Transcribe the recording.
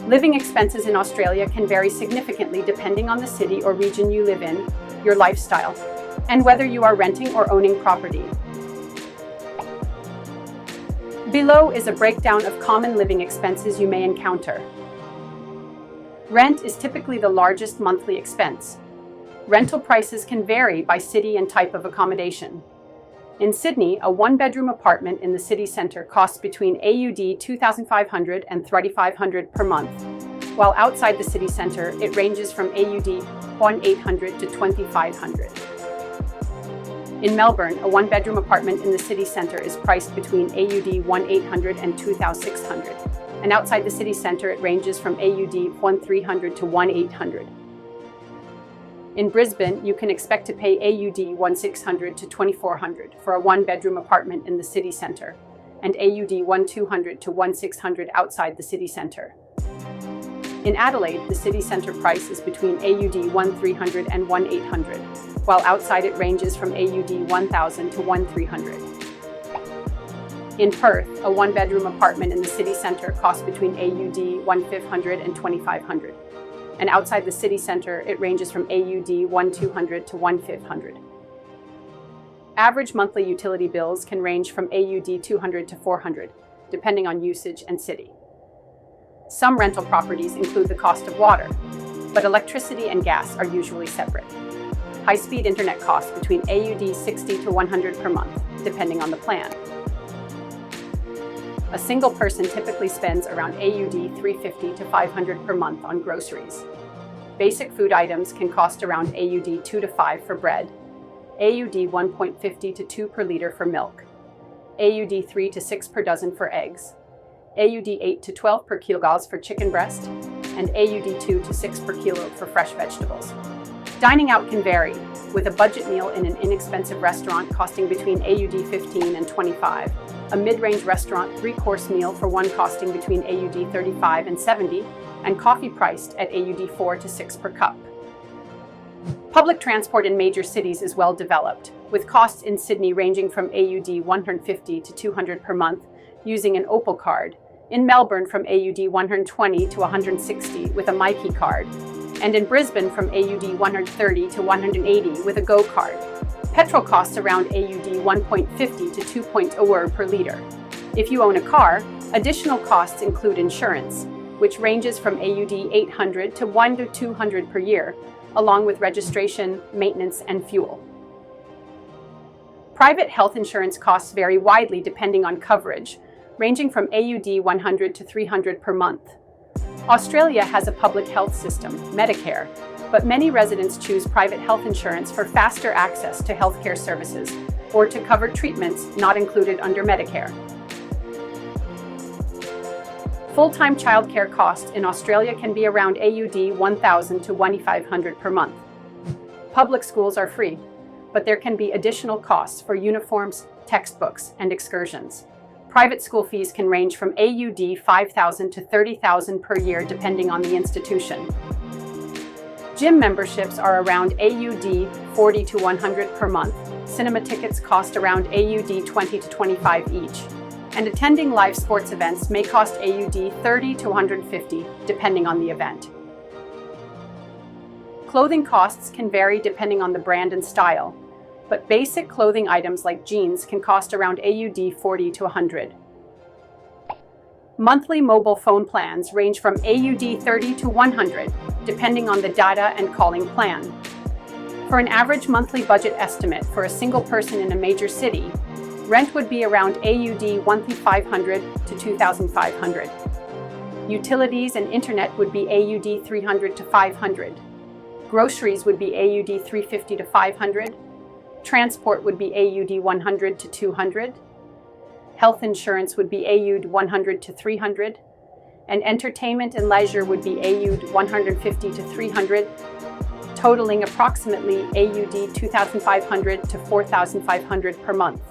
Living expenses in Australia can vary significantly depending on the city or region you live in, your lifestyle, and whether you are renting or owning property. Below is a breakdown of common living expenses you may encounter. Rent is typically the largest monthly expense. Rental prices can vary by city and type of accommodation. In Sydney, a one-bedroom apartment in the city centre costs between AUD 2,500 and 3,500 per month, while outside the city centre it ranges from AUD 1,800 to 2,500. In Melbourne, a one-bedroom apartment in the city centre is priced between AUD 1,800 and 2,600, and outside the city centre it ranges from AUD 1,300 to 1,800. In Brisbane, you can expect to pay AUD 1,600 to 2,400 for a one-bedroom apartment in the city centre, and AUD 1,200 to 1,600 outside the city centre. In Adelaide, the city centre price is between AUD 1,300 and 1,800, while outside it ranges from AUD 1,000 to 1,300. In Perth, a one-bedroom apartment in the city centre costs between AUD 1,500 and 2,500. And outside the city centre, it ranges from AUD 1,200 to 1,500. Average monthly utility bills can range from AUD 200 to 400, depending on usage and city. Some rental properties include the cost of water, but electricity and gas are usually separate. High-speed internet costs between AUD 60 to 100 per month, depending on the plan. A single person typically spends around AUD 350 to 500 per month on groceries. Basic food items can cost around AUD 2 to 5 for bread, AUD 1.50 to 2 per litre for milk, AUD 3 to 6 per dozen for eggs, AUD 8 to 12 per kilogram for chicken breast, and AUD 2 to 6 per kilo for fresh vegetables. Dining out can vary, with a budget meal in an inexpensive restaurant costing between AUD 15 and 25, a mid-range restaurant 3-course meal for one costing between AUD 35 and 70, and coffee priced at AUD 4 to 6 per cup. Public transport in major cities is well developed, with costs in Sydney ranging from AUD 150 to 200 per month using an Opal card, in Melbourne from AUD 120 to 160 with a Myki card, and in Brisbane from AUD 130 to 180 with a Go card. Petrol costs around AUD 1.50 to 2.0 per litre. If you own a car, additional costs include insurance, which ranges from AUD 800 to 1 to 200 per year, along with registration, maintenance, and fuel. Private health insurance costs vary widely depending on coverage, ranging from AUD 100 to 300 per month. Australia has a public health system, Medicare, but many residents choose private health insurance for faster access to healthcare services or to cover treatments not included under Medicare. Full-time childcare costs in Australia can be around AUD 1,000 to 1,500 per month. Public schools are free, but there can be additional costs for uniforms, textbooks, and excursions. Private school fees can range from AUD 5,000 to 30,000 per year depending on the institution. Gym memberships are around AUD 40 to 100 per month. Cinema tickets cost around AUD 20 to 25 each. And attending live sports events may cost AUD 30 to 150, depending on the event. Clothing costs can vary depending on the brand and style, but basic clothing items like jeans can cost around AUD 40 to 100. Monthly mobile phone plans range from AUD 30 to 100, depending on the data and calling plan. For an average monthly budget estimate for a single person in a major city, rent would be around AUD 1,500 to 2,500. Utilities and internet would be AUD 300 to 500. Groceries would be AUD 350 to 500. Transport would be AUD 100 to 200. Health insurance would be AUD 100 to 300. And entertainment and leisure would be AUD 150 to 300, totaling approximately AUD 2,500 to 4,500 per month.